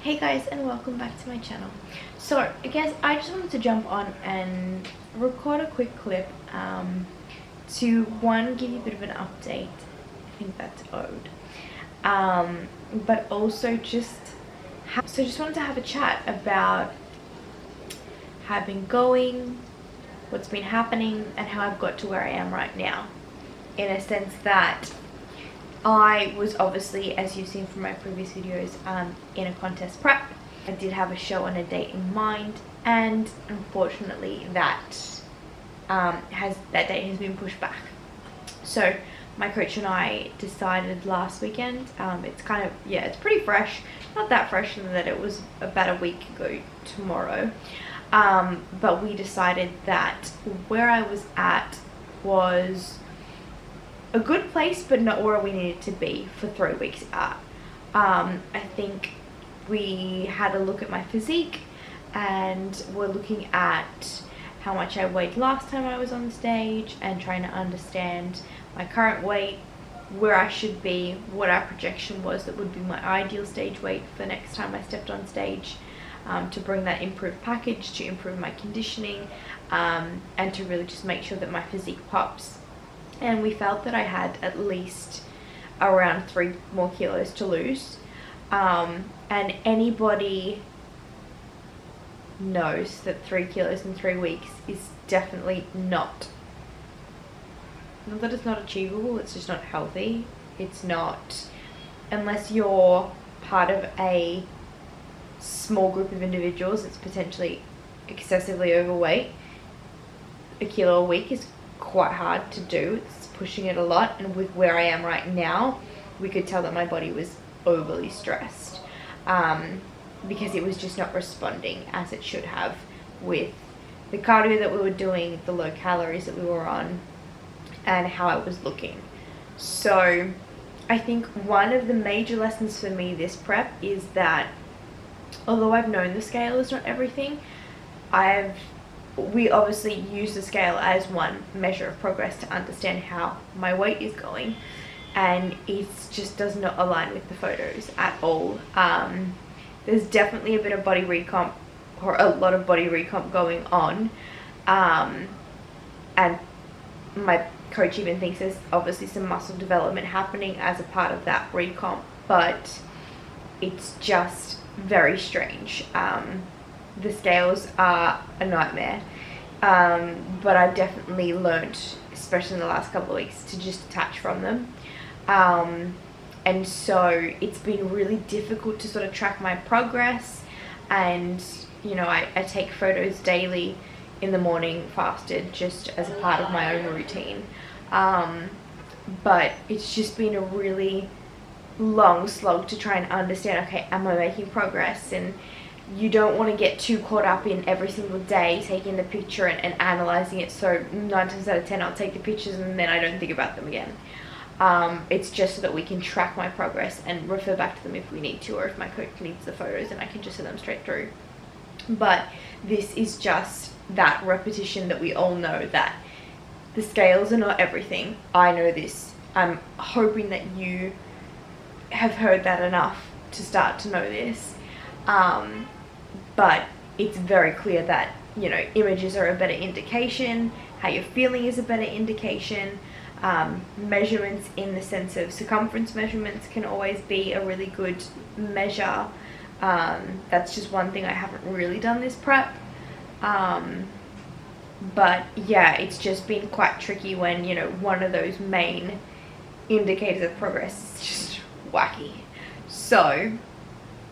Hey guys, and welcome back to my channel. So I guess I just wanted to jump on and record a quick clip to one, give you a bit of an update. I think that's owed. But also just wanted to have a chat about how I've been going, what's been happening, and how I've got to where I am right now. In a sense that I was obviously, as you've seen from my previous videos, in a contest prep. I did have a show and a date in mind, and unfortunately that date has been pushed back. So my coach and I decided last weekend, it's kind of, yeah, it's pretty fresh, not that fresh in that it was about a week ago tomorrow, but we decided that where I was at was a good place, but not where we needed to be for 3 weeks out. I think we had a look at my physique, and we're looking at how much I weighed last time I was on stage and trying to understand my current weight, where I should be, what our projection was that would be my ideal stage weight for next time I stepped on stage, to bring that improved package, to improve my conditioning, and to really just make sure that my physique pops. And we felt that I had at least around 3 more kilos to lose, and anybody knows that 3 kilos in 3 weeks is definitely not that it's not achievable, it's just not healthy. It's not, unless you're part of a small group of individuals that's potentially excessively overweight. A kilo a week is quite hard to do. It's pushing it a lot, and with where I am right now, we could tell that my body was overly stressed, because it was just not responding as it should have with the cardio that we were doing, the low calories that we were on, and how I was looking. So I think one of the major lessons for me this prep is that although I've known the scale is not everything, we obviously use the scale as one measure of progress to understand how my weight is going, and it just does not align with the photos at all. There's definitely a bit of body recomp, or a lot of body recomp going on, and my coach even thinks there's obviously some muscle development happening as a part of that recomp, but it's just very strange. The scales are a nightmare, but I've definitely learned, especially in the last couple of weeks, to just detach from them, and so it's been really difficult to sort of track my progress. And you know, I take photos daily in the morning fasted, just as a part of my own routine, but it's just been a really long slog to try and understand, okay, am I making progress? And you don't want to get too caught up in every single day taking the picture and analyzing it. So 9 times out of 10 I'll take the pictures and then I don't think about them again. It's just so that we can track my progress and refer back to them if we need to, or if my coach needs the photos, and I can just send them straight through. But this is just that repetition that we all know, that the scales are not everything. I know this. I'm hoping that you have heard that enough to start to know this. But it's very clear that, you know, images are a better indication, how you're feeling is a better indication. Measurements in the sense of circumference measurements can always be a really good measure. That's just one thing I haven't really done this prep. But yeah, it's just been quite tricky when, you know, one of those main indicators of progress is just wacky. So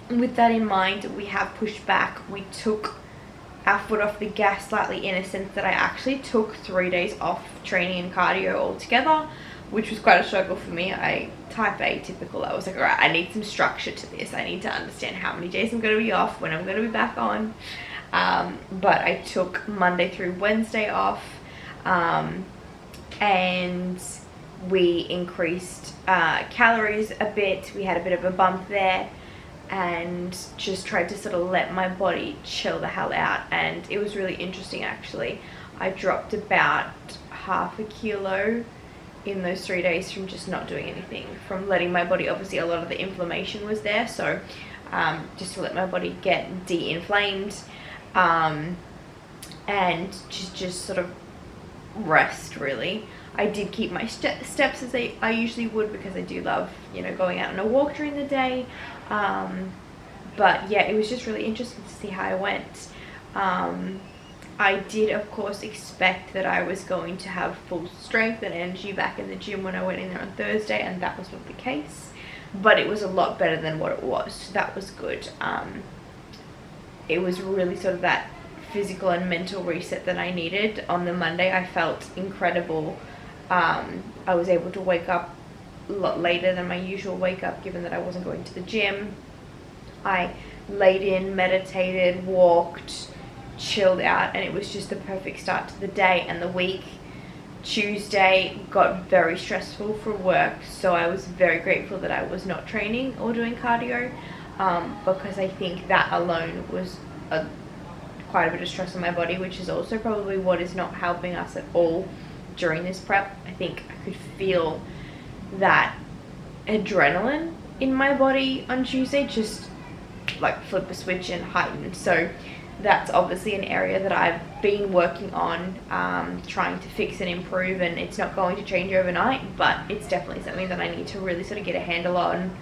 with that in mind, we have pushed back. We took our foot off the gas slightly, in a sense that I actually took 3 days off training and cardio altogether, which was quite a struggle for me. Type A, typical. I was like, all right, I need some structure to this. I need to understand how many days I'm going to be off, when I'm going to be back on. But I took Monday through Wednesday off, and we increased calories a bit. We had a bit of a bump there, and just tried to sort of let my body chill the hell out. And it was really interesting, actually. I dropped about half a kilo in those 3 days from just not doing anything, from letting my body, obviously a lot of the inflammation was there, so just to let my body get de-inflamed, and just sort of rest, really. I did keep my steps as I usually would, because I do love, going out on a walk during the day. But yeah, it was just really interesting to see how I went. I did, of course, expect that I was going to have full strength and energy back in the gym when I went in there on Thursday, and that was not the case. But it was a lot better than what it was, so that was good. It was really sort of that physical and mental reset that I needed. On the Monday, I felt incredible. I was able to wake up a lot later than my usual wake up, given that I wasn't going to the gym. I laid in, meditated, walked, chilled out, and it was just the perfect start to the day and the week. Tuesday got very stressful for work, so I was very grateful that I was not training or doing cardio, because I think that alone was quite a bit of stress on my body, which is also probably what is not helping us at all during this prep. I think I could feel that adrenaline in my body on Tuesday just like flip a switch and heighten. So that's obviously an area that I've been working on, trying to fix and improve, and it's not going to change overnight, but it's definitely something that I need to really sort of get a handle on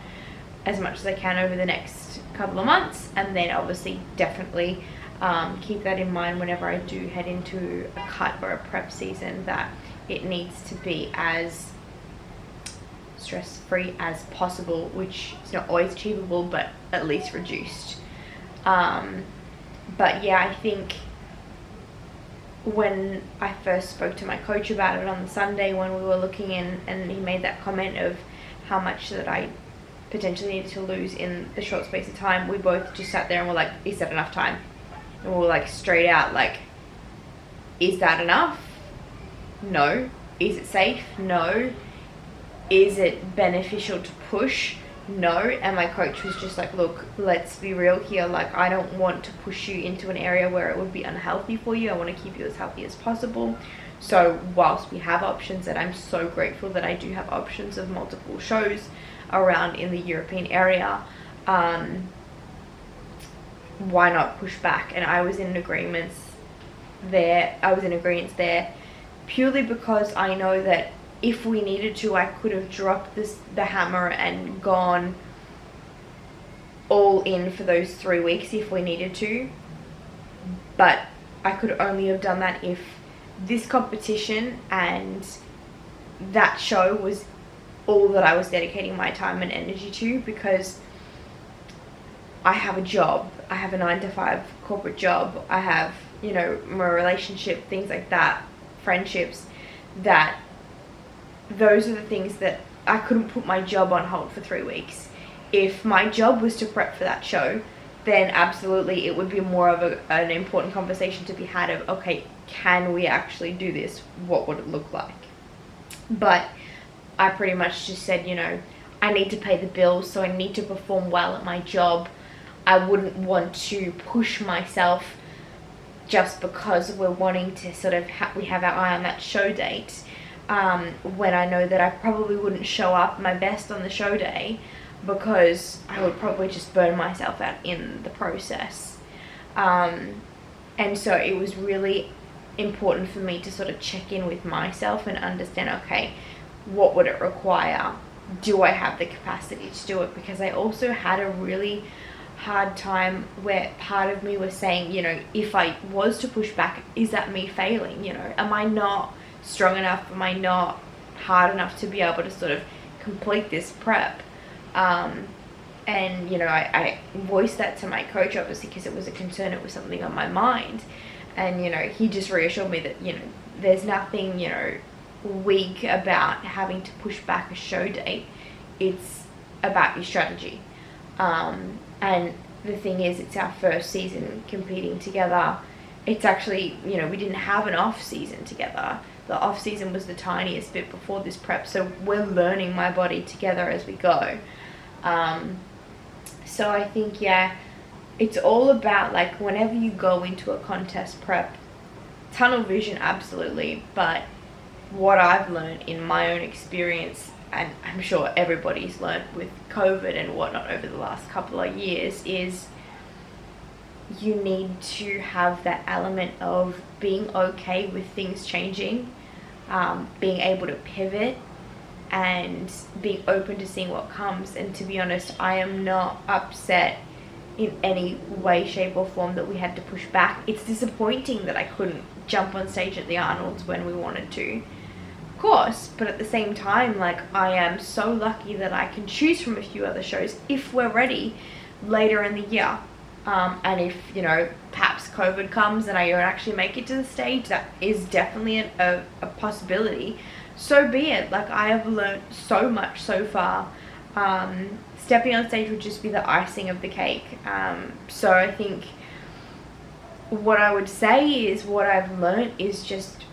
as much as I can over the next couple of months. And then obviously definitely keep that in mind whenever I do head into a cut or a prep season, that it needs to be as stress-free as possible, which is not always achievable, but at least reduced. But yeah, I think when I first spoke to my coach about it on the Sunday when we were looking in, and he made that comment of how much that I potentially needed to lose in the short space of time, we both just sat there and were like, is that enough time? And we were like straight out like, is that enough? No. Is it safe? No. Is it beneficial to push? No. And my coach was just like, look, let's be real here. Like, I don't want to push you into an area where it would be unhealthy for you. I want to keep you as healthy as possible. So whilst we have options, and I'm so grateful that I do have options of multiple shows around in the European area, why not push back? And I was in agreement there purely because I know that if we needed to, I could have dropped the hammer and gone all in for those 3 weeks if we needed to. But I could only have done that if this competition and that show was all that I was dedicating my time and energy to, because I have a job. I have a 9-to-5 corporate job. I have, my relationship, things like that, friendships, that those are the things that I couldn't put my job on hold for 3 weeks. If my job was to prep for that show, then absolutely it would be more of an important conversation to be had of, okay, can we actually do this? What would it look like? But I pretty much just said, I need to pay the bills, so I need to perform well at my job. I wouldn't want to push myself just because we're wanting to sort of we have our eye on that show date, when I know that I probably wouldn't show up my best on the show day, because I would probably just burn myself out in the process. And so it was really important for me to sort of check in with myself and understand, okay, what would it require? Do I have the capacity to do it? Because I also had a really hard time where part of me was saying, if I was to push back, is that me failing? Am I not strong enough? Am I not hard enough to be able to sort of complete this prep? And I voiced that to my coach, obviously, because it was a concern, it was something on my mind. And he just reassured me that there's nothing weak about having to push back a show date. It's about your strategy. And the thing is, it's our first season competing together. It's actually, we didn't have an off season together. The off season was the tiniest bit before this prep, so we're learning my body together as we go. So I think, it's all about, like, whenever you go into a contest prep, tunnel vision, absolutely, but what I've learned in my own experience and I'm sure everybody's learned with COVID and whatnot over the last couple of years, is you need to have that element of being okay with things changing, being able to pivot and being open to seeing what comes. And to be honest, I am not upset in any way, shape or form that we had to push back. It's disappointing that I couldn't jump on stage at the Arnold's when we wanted to, of course, but at the same time, like, I am so lucky that I can choose from a few other shows if we're ready later in the year. And if, you know, perhaps COVID comes and I don't actually make it to the stage, that is definitely a possibility. So be it. Like, I have learned so much so far. Stepping on stage would just be the icing of the cake. So I think what I would say is, what I've learned is just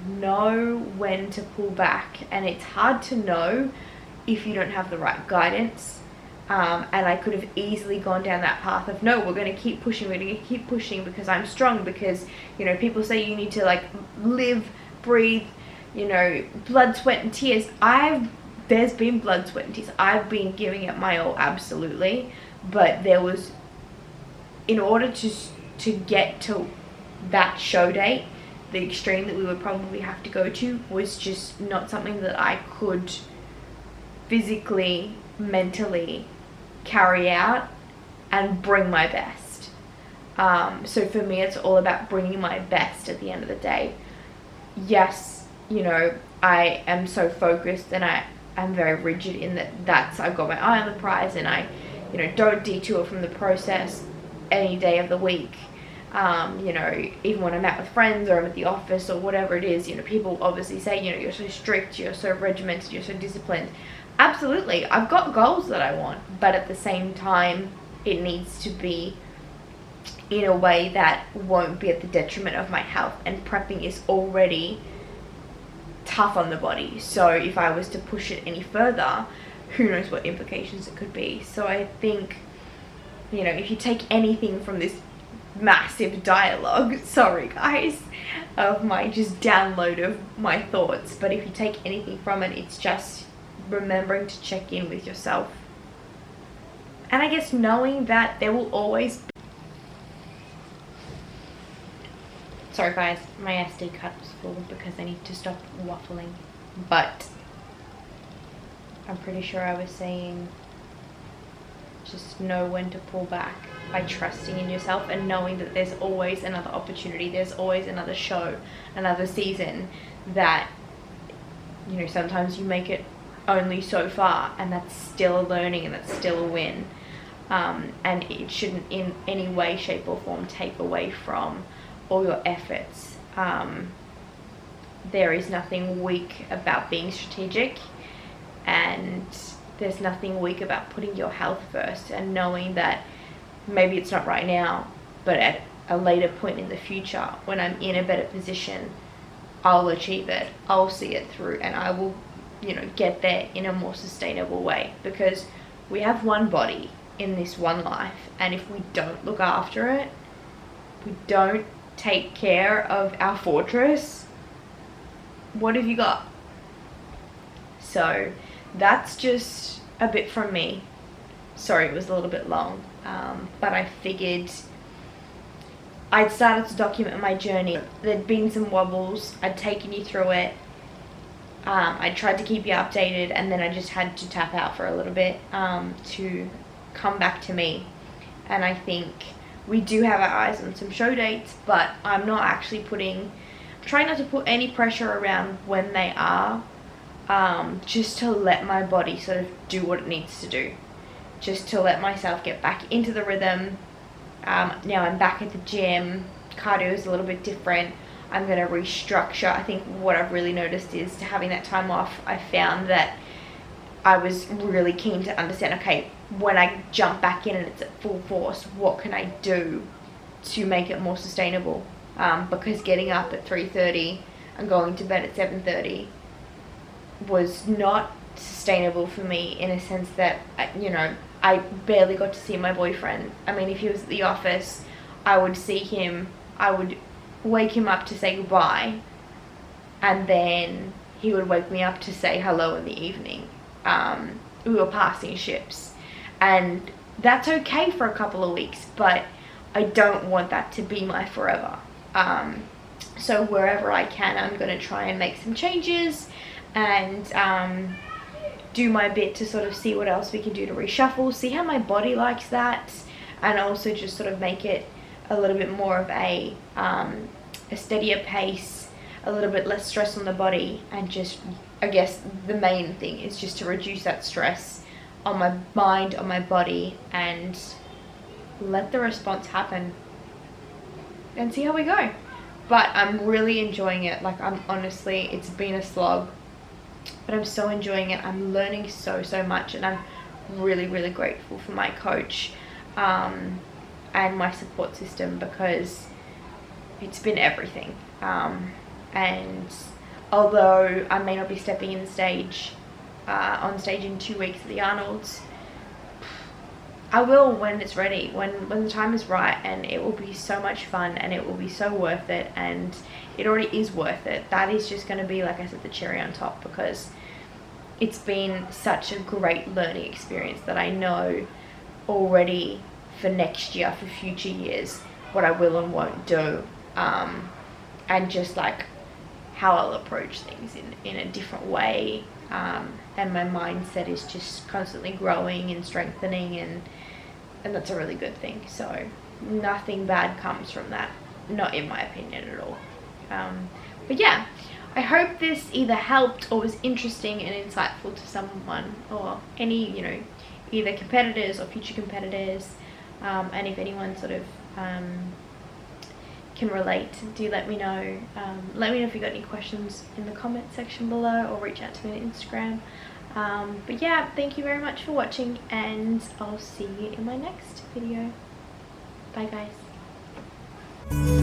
know when to pull back. And it's hard to know if you don't have the right guidance. And I could have easily gone down that path of, no, we're going to keep pushing, we're going to keep pushing because I'm strong, because, you know, people say you need to, like, live, breathe, you know, blood, sweat and tears. There's been blood, sweat and tears. I've been giving it my all, absolutely. But there was, in order to get to that show date, the extreme that we would probably have to go to was just not something that I could physically, mentally carry out and bring my best. So for me, it's all about bringing my best at the end of the day. Yes, you know, I am so focused and I'm very rigid in that's I've got my eye on the prize, and I, you know, don't detour from the process any day of the week. You know, even when I'm out with friends or I'm at the office or whatever it is, you know, people obviously say, you know, you're so strict, you're so regimented, you're so disciplined. Absolutely, I've got goals that I want, but at the same time, it needs to be in a way that won't be at the detriment of my health, and prepping is already tough on the body. So if I was to push it any further, who knows what implications it could be. So I think, you know, if you take anything from this massive dialogue, sorry guys, of my just download of my thoughts, but if you take anything from it, it's just remembering to check in with yourself. And I guess knowing that there will always be... Sorry guys, my SD card was full because I need to stop waffling. But I'm pretty sure I was saying just know when to pull back by trusting in yourself and knowing that there's always another opportunity, there's always another show, another season, that, you know, sometimes you make it only so far, and that's still a learning and that's still a win. And it shouldn't in any way, shape or form take away from all your efforts. There is nothing weak about being strategic, and there's nothing weak about putting your health first and knowing that maybe it's not right now, but at a later point in the future, when I'm in a better position, I'll achieve it, I'll see it through, and I will, you know, get there in a more sustainable way, because we have one body in this one life, and if we don't look after it, we don't take care of our fortress, what have you got? So that's just a bit from me. Sorry it was a little bit long, but I figured I'd started to document my journey. There'd been some wobbles, I'd taken you through it, I tried to keep you updated, and then I just had to tap out for a little bit to come back to me. And I think we do have our eyes on some show dates, but I'm not actually trying not to put any pressure around when they are, just to let my body sort of do what it needs to do, just to let myself get back into the rhythm. Now I'm back at the gym, cardio is a little bit different, I'm going to restructure. I think what I've really noticed is, to having that time off, I found that I was really keen to understand, okay, when I jump back in and it's at full force, what can I do to make it more sustainable? Because getting up at 3:30 and going to bed at 7:30 was not sustainable for me, in a sense that, you know, I barely got to see my boyfriend. I mean, if he was at the office, I would see him, I would wake him up to say goodbye, and then he would wake me up to say hello in the evening. We were passing ships, and that's okay for a couple of weeks, but I don't want that to be my forever. So wherever I can, I'm going to try and make some changes and do my bit to sort of see what else we can do to reshuffle, see how my body likes that, and also just sort of make it a little bit more of a steadier pace, a little bit less stress on the body, and just, I guess the main thing is just to reduce that stress on my mind, on my body, and let the response happen and see how we go. But I'm really enjoying it. Like, I'm honestly, it's been a slog, but I'm so enjoying it. I'm learning so much, and I'm really grateful for my coach and my support system, because it's been everything. And although I may not be stepping on stage in 2 weeks at the Arnold's, I will when it's ready, when the time is right, and it will be so much fun, and it will be so worth it, and it already is worth it. That is just going to be, like I said, the cherry on top, because it's been such a great learning experience that I know already for next year, for future years, what I will and won't do, and just like how I'll approach things in a different way, and my mindset is just constantly growing and strengthening, and that's a really good thing. So nothing bad comes from that, not in my opinion at all. But yeah, I hope this either helped or was interesting and insightful to someone, or any, you know, either competitors or future competitors, and if anyone sort of can relate, do let me know. Let me know if you got any questions in the comment section below, or reach out to me on Instagram. But yeah, thank you very much for watching, and I'll see you in my next video. Bye guys.